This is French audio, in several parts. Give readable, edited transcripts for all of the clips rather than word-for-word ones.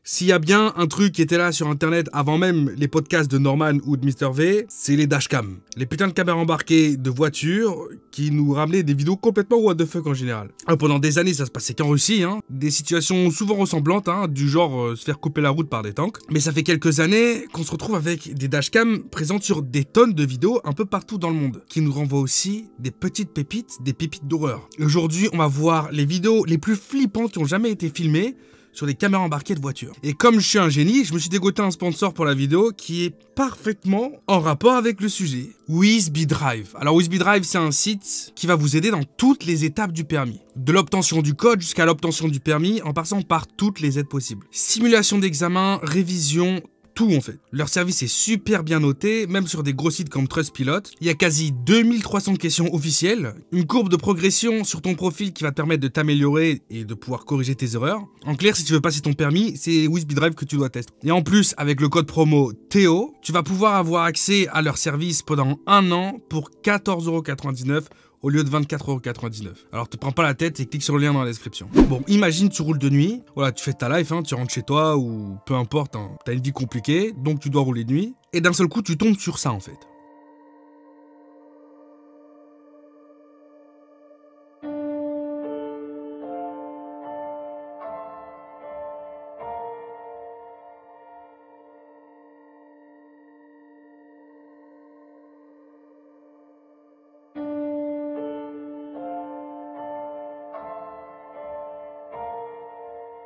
S'il y a bien un truc qui était là sur internet avant même les podcasts de Norman ou de Mr V, c'est les dashcams. Les putains de caméras embarquées de voitures qui nous ramenaient des vidéos complètement what the fuck en général. Pendant des années, ça se passait qu'en Russie, des situations souvent ressemblantes, du genre se faire couper la route par des tanks. Mais ça fait quelques années qu'on se retrouve avec des dashcams présentes sur des tonnes de vidéos un peu partout dans le monde, qui nous renvoient aussi des petites pépites, des pépites d'horreur. Aujourd'hui, on va voir les vidéos les plus flippantes qui ont jamais été filmées sur des caméras embarquées de voiture. Et comme je suis un génie, je me suis dégoté un sponsor pour la vidéo qui est parfaitement en rapport avec le sujet. WizBDrive. Alors WizBDrive, c'est un site qui va vous aider dans toutes les étapes du permis. De l'obtention du code jusqu'à l'obtention du permis, en passant par toutes les aides possibles. Simulation d'examen, révision, tout en fait. Leur service est super bien noté, même sur des gros sites comme Trustpilot. Il y a quasi 2300 questions officielles, une courbe de progression sur ton profil qui va te permettre de t'améliorer et de pouvoir corriger tes erreurs. En clair, si tu veux passer ton permis, c'est WizBDrive que tu dois tester. Et en plus, avec le code promo Théo, tu vas pouvoir avoir accès à leur service pendant 1 an pour 14,99 € au lieu de 24,99 €. Alors te prends pas la tête et clique sur le lien dans la description. Bon, imagine tu roules de nuit, voilà, tu fais ta life, tu rentres chez toi ou peu importe, t'as une vie compliquée, donc tu dois rouler de nuit, et d'un seul coup tu tombes sur ça en fait.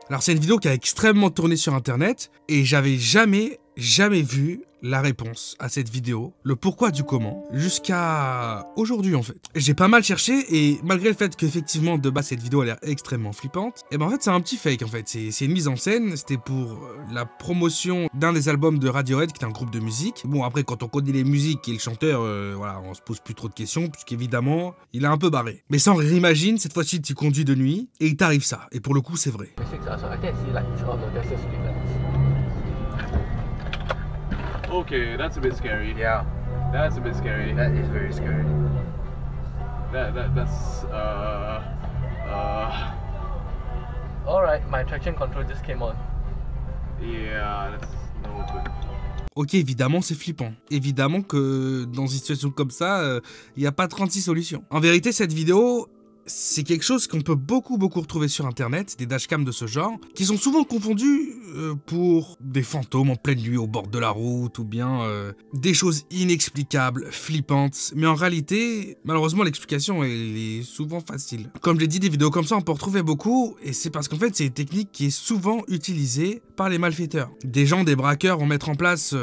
Alors c'est une vidéo qui a extrêmement tourné sur internet et j'avais jamais vu la réponse à cette vidéo, le pourquoi du comment, jusqu'à aujourd'hui en fait. J'ai pas mal cherché et malgré le fait qu'effectivement de base cette vidéo a l'air extrêmement flippante, et ben en fait c'est un petit fake en fait, c'est une mise en scène, c'était pour la promotion d'un des albums de Radiohead qui est un groupe de musique. Bon après quand on connaît les musiques et le chanteur, voilà, on se pose plus trop de questions puisqu'évidemment il est un peu barré. Mais sans réimagine, cette fois-ci tu conduis de nuit et il t'arrive ça, et pour le coup c'est vrai. Okay, that's a bit scary. Yeah. That's a bit scary. That is very scary. That's Alright, my traction control just came on. yeah, that's no good. Ok, évidemment c'est flippant. Évidemment que dans une situation comme ça, il n'y a pas 36 solutions. En vérité, cette vidéo, c'est quelque chose qu'on peut beaucoup retrouver sur internet, des dashcams de ce genre, qui sont souvent confondus pour des fantômes en pleine nuit au bord de la route, ou bien des choses inexplicables, flippantes, mais en réalité, malheureusement l'explication elle est souvent facile. Comme je l'ai dit, des vidéos comme ça on peut en retrouver beaucoup, et c'est parce qu'en fait c'est une technique qui est souvent utilisée par les malfaiteurs. Des gens, des braqueurs vont mettre en place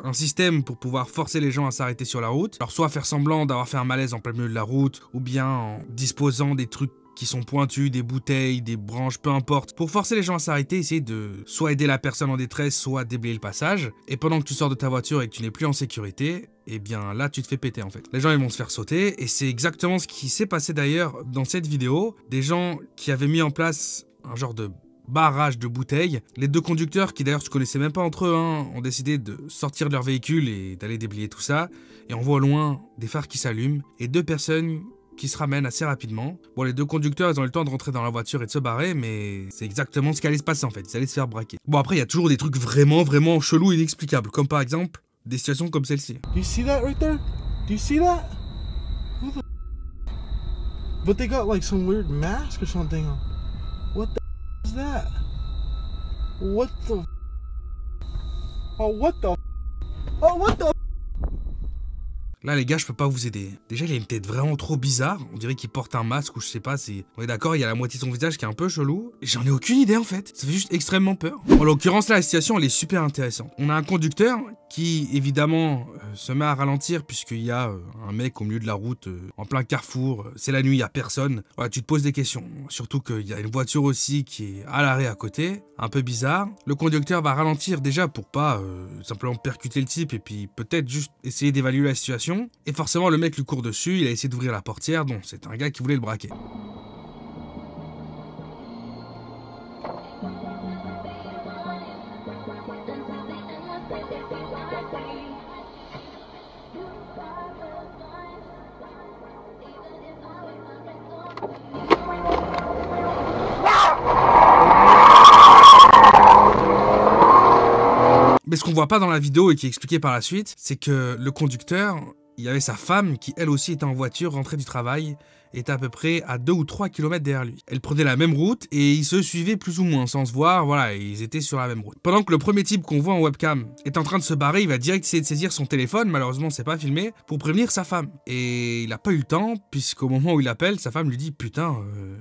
un système pour pouvoir forcer les gens à s'arrêter sur la route, alors soit faire semblant d'avoir fait un malaise en plein milieu de la route, ou bien en disposant des trucs qui sont pointus, des bouteilles, des branches, peu importe, pour forcer les gens à s'arrêter, essayer de soit aider la personne en détresse, soit déblayer le passage. Et pendant que tu sors de ta voiture et que tu n'es plus en sécurité, et bien là tu te fais péter en fait. Les gens ils vont se faire sauter, et c'est exactement ce qui s'est passé d'ailleurs dans cette vidéo. Des gens qui avaient mis en place un genre de barrage de bouteilles. Les deux conducteurs, qui d'ailleurs se connaissaient même pas entre eux, ont décidé de sortir de leur véhicule et d'aller déblayer tout ça. Et on voit au loin des phares qui s'allument, et deux personnes qui se ramènent assez rapidement. Bon, les deux conducteurs, ils ont eu le temps de rentrer dans la voiture et de se barrer, mais c'est exactement ce qui allait se passer en fait. Ils allaient se faire braquer. Bon, après, il y a toujours des trucs vraiment chelous, inexplicables, comme par exemple des situations comme celle-ci. Do you see that right there? Do you see that? Who the But they got like some weird mask or something on. What the is that? What the Oh, what the Oh, what the Là les gars, je peux pas vous aider. Déjà il a une tête vraiment trop bizarre, on dirait qu'il porte un masque ou je sais pas, c'est... On est d'accord, il y a la moitié de son visage qui est un peu chelou. J'en ai aucune idée en fait, ça fait juste extrêmement peur. En l'occurrence là, la situation elle est super intéressante. On a un conducteur qui évidemment se met à ralentir puisqu'il y a un mec au milieu de la route, en plein carrefour, c'est la nuit, il y a personne. Voilà, tu te poses des questions, surtout qu'il y a une voiture aussi qui est à l'arrêt à côté, un peu bizarre. Le conducteur va ralentir déjà pour pas simplement percuter le type et puis peut-être juste essayer d'évaluer la situation. Et forcément le mec lui court dessus, il a essayé d'ouvrir la portière, donc c'est un gars qui voulait le braquer. Mais ce qu'on voit pas dans la vidéo et qui est expliqué par la suite, c'est que le conducteur, il y avait sa femme qui elle aussi était en voiture, rentrée du travail, était à peu près à 2 ou 3 km derrière lui. Elle prenait la même route et ils se suivaient plus ou moins sans se voir, voilà, ils étaient sur la même route. Pendant que le premier type qu'on voit en webcam est en train de se barrer, il va direct essayer de saisir son téléphone, malheureusement c'est pas filmé, pour prévenir sa femme. Et il a pas eu le temps, puisqu'au moment où il appelle, sa femme lui dit « Putain,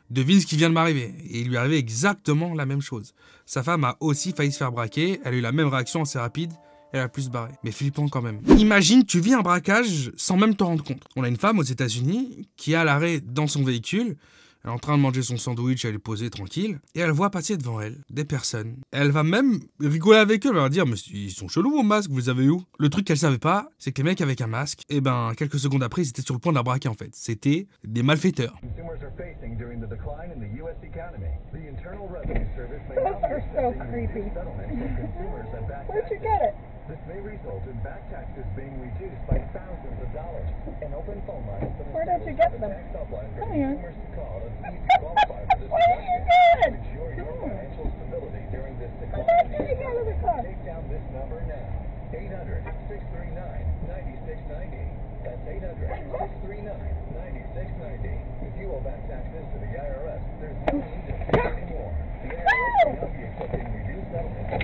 devine ce qui vient de m'arriver ». Et il lui arrivait exactement la même chose. Sa femme a aussi failli se faire braquer, elle a eu la même réaction assez rapide, elle a pu se barrer. Mais flippant quand même. Imagine, tu vis un braquage sans même t'en rendre compte. On a une femme aux États-Unis qui est à l'arrêt dans son véhicule. Elle est en train de manger son sandwich, elle est posée tranquille. Et elle voit passer devant elle des personnes. Elle va même rigoler avec eux, elle va leur dire « Mais ils sont chelous vos masques, vous les avez où ?» Le truc qu'elle savait pas, c'est que les mecs avec un masque, et ben quelques secondes après, ils étaient sur le point de la braquer en fait. C'était des malfaiteurs. This may result in back taxes being reduced by thousands of dollars. An open phone line from the Where did you get them? tax helpline for Come here. consumers to call and see if you qualify for this What are you doing? Ensure your financial stability during this I'm decline. not getting out of the car. Take down this number now. 800-639-9690. That's 800-639-9690. If you owe back taxes to the IRS, there's no need to pay anymore. The IRS will not be accepting reduced settlements.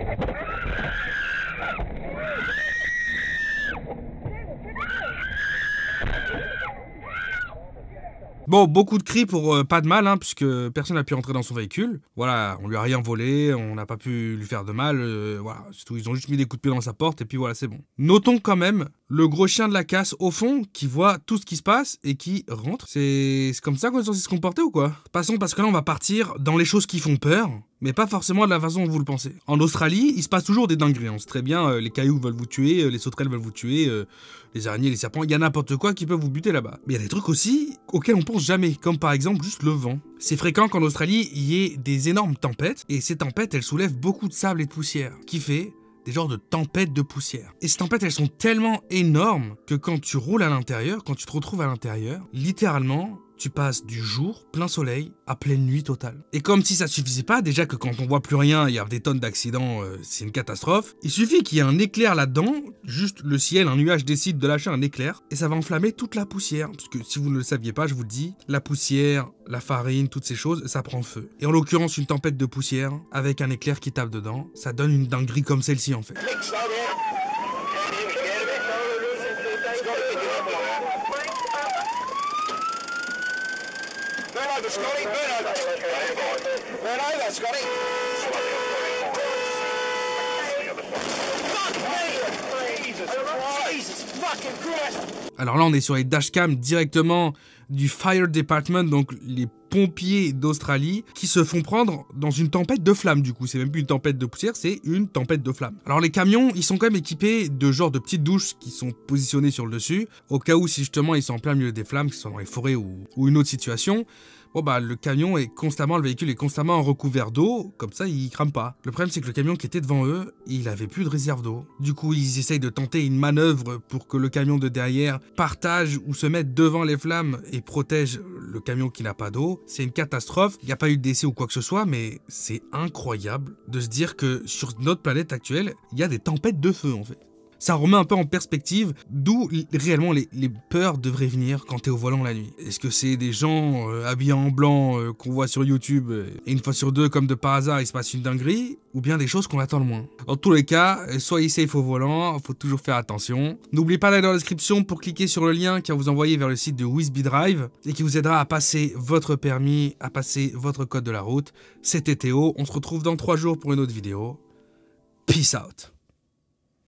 Bon, beaucoup de cris pour pas de mal, hein, puisque personne n'a pu rentrer dans son véhicule. Voilà, on lui a rien volé, on n'a pas pu lui faire de mal, voilà, c'est tout. Ils ont juste mis des coups de pied dans sa porte et puis voilà, c'est bon. Notons quand même le gros chien de la casse au fond qui voit tout ce qui se passe et qui rentre. C'est comme ça qu'on est censé se comporter ou quoi? Passons, parce que là on va partir dans les choses qui font peur, mais pas forcément de la façon dont vous le pensez. En Australie, il se passe toujours des dingueries. On sait très bien, les cailloux veulent vous tuer, les sauterelles veulent vous tuer, les araignées, les serpents, il y a n'importe quoi qui peut vous buter là-bas. Mais il y a des trucs aussi auxquels on pense jamais, comme par exemple juste le vent. C'est fréquent qu'en Australie, il y ait des énormes tempêtes, et ces tempêtes, elles soulèvent beaucoup de sable et de poussière, qui fait des genres de tempêtes de poussière. Et ces tempêtes, elles sont tellement énormes que quand tu roules à l'intérieur, quand tu te retrouves à l'intérieur, littéralement, tu passes du jour, plein soleil, à pleine nuit totale. Et comme si ça suffisait pas, déjà que quand on voit plus rien, il y a des tonnes d'accidents, c'est une catastrophe, il suffit qu'il y ait un éclair là-dedans, juste le ciel, un nuage décide de lâcher un éclair, et ça va enflammer toute la poussière. Parce que si vous ne le saviez pas, je vous le dis, la poussière, la farine, toutes ces choses, ça prend feu. Et en l'occurrence, une tempête de poussière, avec un éclair qui tape dedans, ça donne une dinguerie comme celle-ci en fait. Alors là, on est sur les dashcams directement du Fire Department, donc les pompiers d'Australie, qui se font prendre dans une tempête de flammes du coup. C'est même plus une tempête de poussière, c'est une tempête de flammes. Alors les camions, ils sont quand même équipés de genre de petites douches qui sont positionnées sur le dessus, au cas où si justement ils sont en plein milieu des flammes, qu'ils sont dans les forêts ou une autre situation. Bon bah le camion est constamment, le véhicule est constamment recouvert d'eau, comme ça il crame pas. Le problème c'est que le camion qui était devant eux, il avait plus de réserve d'eau. Du coup ils essayent de tenter une manœuvre pour que le camion de derrière partage ou se mette devant les flammes et protège le camion qui n'a pas d'eau. C'est une catastrophe, il n'y a pas eu de décès ou quoi que ce soit, mais c'est incroyable de se dire que sur notre planète actuelle, il y a des tempêtes de feu en fait. Ça remet un peu en perspective d'où réellement les peurs devraient venir quand t'es au volant la nuit. Est-ce que c'est des gens habillés en blanc qu'on voit sur YouTube et une fois sur deux, comme de par hasard, il se passe une dinguerie, ou bien des choses qu'on attend le moins? Dans tous les cas, soyez safe au volant, faut toujours faire attention. N'oubliez pas d'aller dans la description pour cliquer sur le lien qui va vous envoyer vers le site de Whizbee Drive et qui vous aidera à passer votre permis, à passer votre code de la route. C'était Théo, on se retrouve dans 3 jours pour une autre vidéo. Peace out.